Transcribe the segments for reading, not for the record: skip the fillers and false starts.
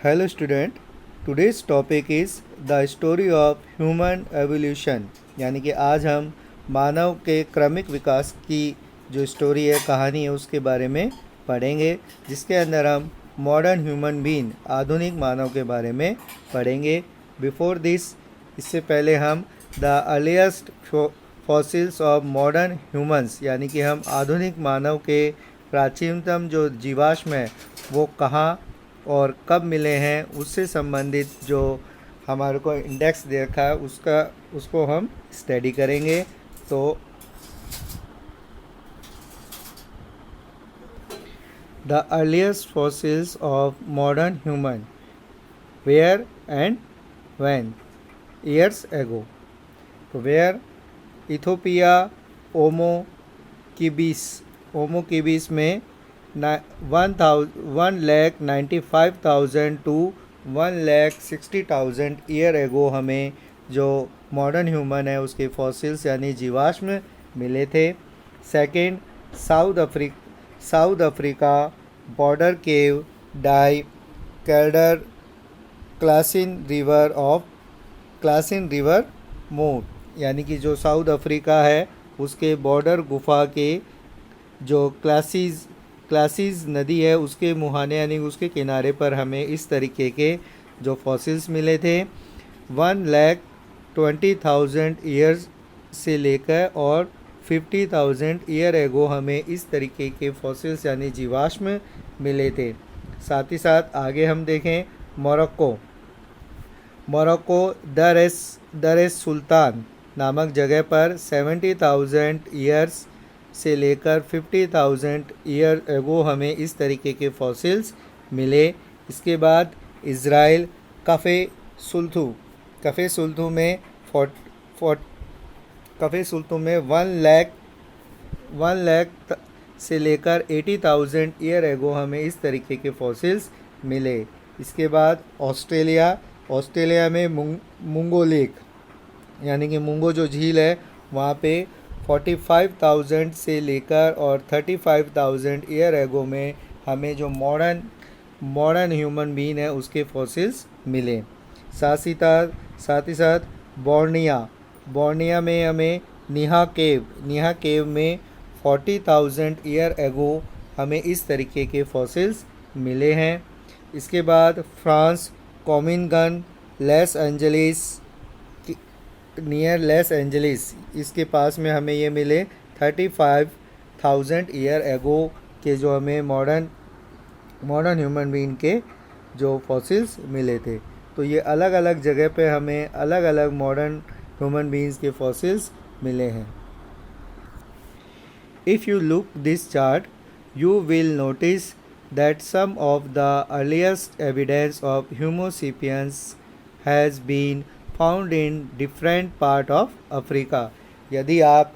Hello student, today's topic is the story of human evolution यानी कि आज हम मानव के क्रमिक विकास की जो स्टोरी है कहानी है उसके बारे में पढ़ेंगे, जिसके अंदर हम मॉडर्न ह्यूमन बीइंग आधुनिक मानव के बारे में पढ़ेंगे। बिफोर दिस, इससे पहले हम the earliest fossils of modern humans यानी कि हम आधुनिक मानव के प्राचीनतम जो जीवाश्म है वो कहाँ और कब मिले हैं उससे संबंधित जो हमारे को इंडेक्स देखा है उसको हम स्टडी करेंगे। तो the earliest fossils of modern human, where and when years ago. तो वेयर, इथोपिया, ओमो किबिस में 1,95,000 टू 1,60,000 ईयर एगो हमें जो मॉडर्न ह्यूमन है उसके फॉसिल्स यानी जीवाश्म मिले थे। Second, South Africa Border Cave Die Kelders Klasies River Mouth, यानी कि जो साउथ अफ्रीका है उसके बॉर्डर गुफा के जो क्लासिस नदी है उसके मुहाने यानी उसके किनारे पर हमें इस तरीके के जो फॉसिल्स मिले थे। 1,20,000 ईयर्स से लेकर और 50,000 ईयर एगो हमें इस तरीके के फॉसिल्स यानी जीवाश्म मिले थे। साथ ही साथ आगे हम देखें मोरक्को दर एस सुल्तान नामक जगह पर 70,000 ईयर्स से लेकर 50,000 ईयर एगो हमें इस तरीके के फॉसिल्स मिले। इसके बाद इज़राइल कफ़े सुल्तू में 1 लाख से लेकर 80,000 ईयर एगो हमें इस तरीके के फॉसिल्स मिले। इसके बाद ऑस्ट्रेलिया में मुंगो लेक यानी कि मुंगो जो झील है वहाँ पे 45,000 से लेकर और 35,000 ईयर एगो में हमें जो मॉडर्न ह्यूमन बीइंग है उसके फॉसिल्स मिले। साथ ही साथ बोर्निया में हमें निहा केव में 40,000 ईयर एगो हमें इस तरीके के फॉसिल्स मिले हैं। इसके बाद फ्रांस कॉमिनगन नियर लॉस एंजलिस, इसके पास में हमें ये मिले 35,000 ईयर एगो के जो हमें मॉडर्न ह्यूमन बीइंग के जो फॉसिल्स मिले थे। तो ये अलग अलग जगह पे हमें अलग अलग मॉडर्न ह्यूमन बीइंग्स के फॉसिल्स मिले हैं। If you look this chart you will notice that some of the earliest evidence of Homo sapiens has been found in different part of Africa. यदि आप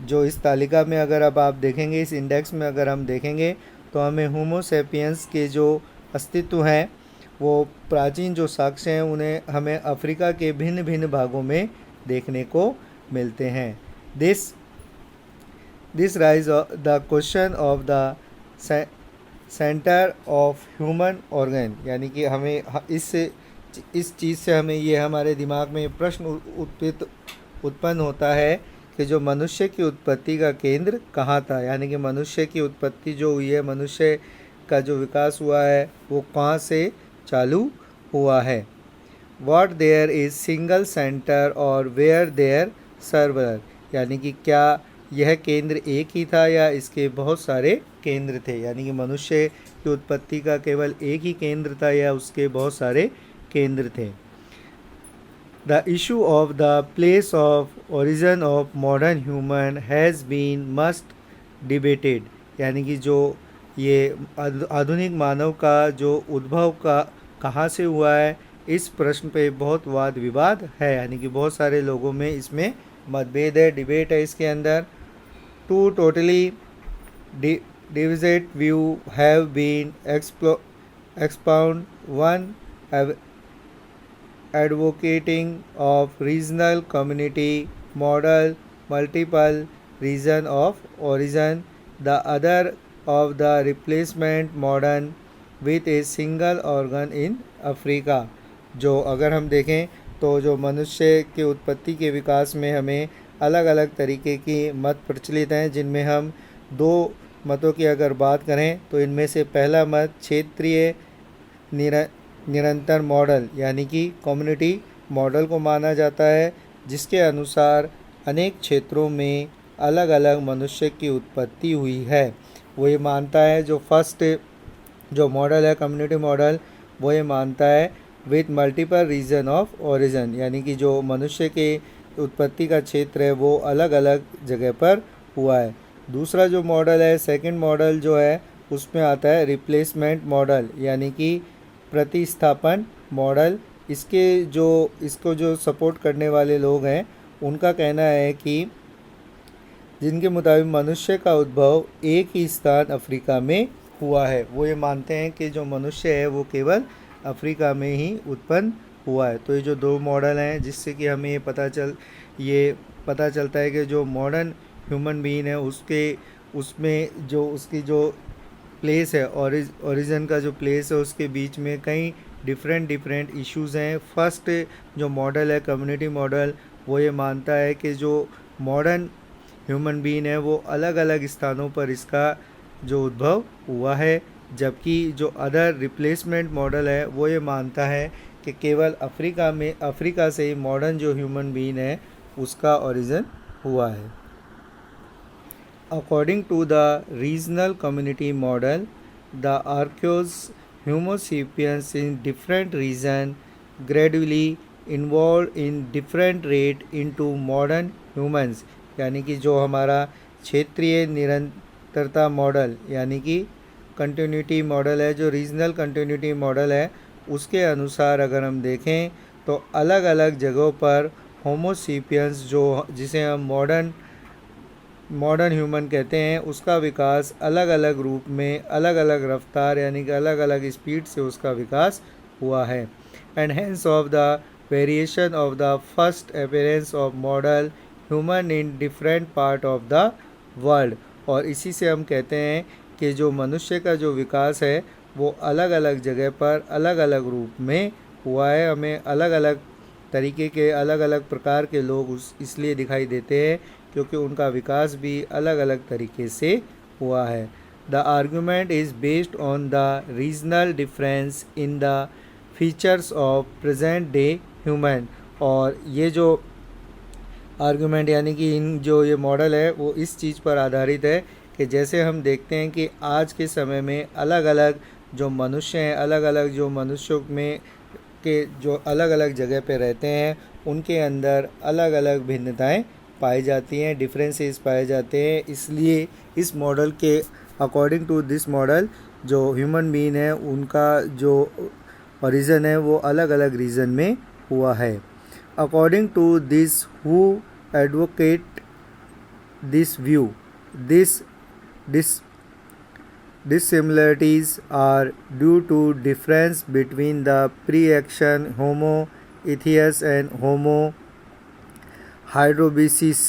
जो इस तालिका में अगर अब आप देखेंगे, इस इंडेक्स में अगर हम देखेंगे तो हमें होमो सेपियंस के जो अस्तित्व हैं वो प्राचीन जो साक्ष्य हैं उन्हें हमें अफ्रीका के भिन्न भिन्न भागों में देखने को मिलते हैं। This rise the question of the centre of human organ, यानी कि हमें इस चीज़ से हमें ये हमारे दिमाग में प्रश्न उत्पन्न होता है कि जो मनुष्य की उत्पत्ति का केंद्र कहाँ था, यानी कि मनुष्य की उत्पत्ति जो हुई है, मनुष्य का जो विकास हुआ है वो कहाँ से चालू हुआ है। What there is single centre और वेयर देयर सर्वर, यानी कि क्या यह केंद्र एक ही था या इसके बहुत सारे केंद्र थे, यानी कि मनुष्य की उत्पत्ति का केवल एक ही केंद्र था या उसके बहुत सारे केंद्र थे। The issue of the place of origin of modern human has been must debated, यानी कि जो ये आधुनिक मानव का जो उद्भव का कहाँ से हुआ है इस प्रश्न पे बहुत वाद विवाद है, यानी कि बहुत सारे लोगों में इसमें मतभेद है, डिबेट है इसके अंदर। Two totally divided view have been expound, one advocating of regional community model, multiple region of origin, the other of the replacement modern with a single organ in Africa. जो अगर हम देखें तो जो मनुष्य के उत्पत्ति के विकास में हमें अलग अलग तरीके की मत प्रचलित हैं, जिनमें हम दो मतों की अगर बात करें तो इनमें से पहला मत क्षेत्रीय निरंतर मॉडल यानी कि कम्युनिटी मॉडल को माना जाता है, जिसके अनुसार अनेक क्षेत्रों में अलग अलग मनुष्य की उत्पत्ति हुई है। वो ये मानता है, जो फर्स्ट जो मॉडल है कम्युनिटी मॉडल, वो ये मानता है with multiple region of origin, यानी कि जो मनुष्य के उत्पत्ति का क्षेत्र है वो अलग अलग जगह पर हुआ है। दूसरा जो मॉडल है सेकंड मॉडल जो है उसमें आता है रिप्लेसमेंट मॉडल यानी कि प्रतिस्थापन मॉडल। इसको जो सपोर्ट करने वाले लोग हैं उनका कहना है कि जिनके मुताबिक मनुष्य का उद्भव एक ही स्थान अफ्रीका में हुआ है। वो ये मानते हैं कि जो मनुष्य है वो केवल अफ्रीका में ही उत्पन्न हुआ है। तो ये जो दो मॉडल हैं, जिससे कि हमें ये पता चलता है कि जो मॉडर्न ह्यूमन बीइंग है उसमें जो उसकी जो प्लेस है ओरिजिन का जो प्लेस है उसके बीच में कई डिफरेंट इश्यूज़ हैं। फर्स्ट जो मॉडल है कम्युनिटी मॉडल, वो ये मानता है कि जो मॉडर्न ह्यूमन बीइंग है वो अलग अलग स्थानों पर इसका जो उद्भव हुआ है, जबकि जो अदर रिप्लेसमेंट मॉडल है वो ये मानता है कि केवल अफ्रीका से ही मॉडर्न जो ह्यूमन बीइंग है उसका ओरिजिन हुआ है। According to the regional community model, the archaeos Homo sapiens in different regions gradually evolved in different rate into modern humans, यानी कि जो हमारा क्षेत्रीय निरंतरता मॉडल यानी कि कंटिन्यूटी मॉडल है, जो रीजनल कंटिन्यूटी मॉडल है, उसके अनुसार अगर हम देखें तो अलग अलग जगहों पर होमो सेपियंस जिसे हम मॉडर्न ह्यूमन कहते हैं उसका विकास अलग अलग रूप में अलग अलग रफ्तार यानी कि अलग अलग स्पीड से उसका विकास हुआ है। And hence of the variation of the first appearance of model human in different part of the world. और इसी से हम कहते हैं कि जो मनुष्य का जो विकास है वो अलग अलग जगह पर अलग अलग रूप में हुआ है। हमें अलग अलग तरीके के अलग अलग प्रकार के लोग इसलिए दिखाई देते हैं क्योंकि उनका विकास भी अलग अलग तरीके से हुआ है। The argument is based on the regional difference in the features of present day human. और ये जो आर्गूमेंट यानी कि जो ये मॉडल है वो इस चीज़ पर आधारित है कि जैसे हम देखते हैं कि आज के समय में अलग अलग जो मनुष्य हैं, अलग अलग जो मनुष्यों में के जो अलग अलग जगह पे रहते हैं उनके अंदर अलग अलग भिन्नताएं पाई जाती हैं, डिफरेंसेस पाए जाते हैं। इसलिए इस मॉडल के अकॉर्डिंग टू दिस मॉडल जो ह्यूमन बीइंग है उनका जो ओरिजिन है वो अलग अलग रीजन में हुआ है। According to this who advocate this view this dissimilarities are due to difference between the pre-action Homo erectus and Homo hydrobicis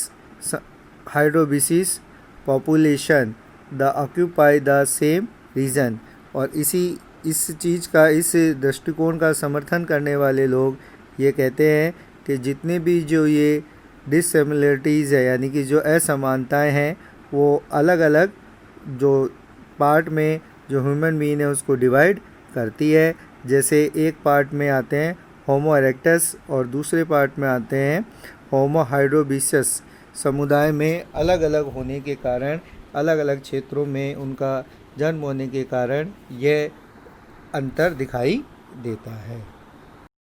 population that occupy the same region। और इस चीज़ का इस दृष्टिकोण का समर्थन करने वाले लोग ये कहते हैं कि जितने भी जो ये डिससिमिलरिटीज़ है यानी कि जो असमानताएं हैं वो अलग अलग जो पार्ट में जो ह्यूमन बीइंग है उसको डिवाइड करती है। जैसे एक पार्ट में आते हैं होमो इरेक्टस और दूसरे पार्ट में आते हैं होमो हाइड्रोबिसियस। समुदाय में अलग अलग होने के कारण अलग अलग क्षेत्रों में उनका जन्म होने के कारण यह अंतर दिखाई देता है।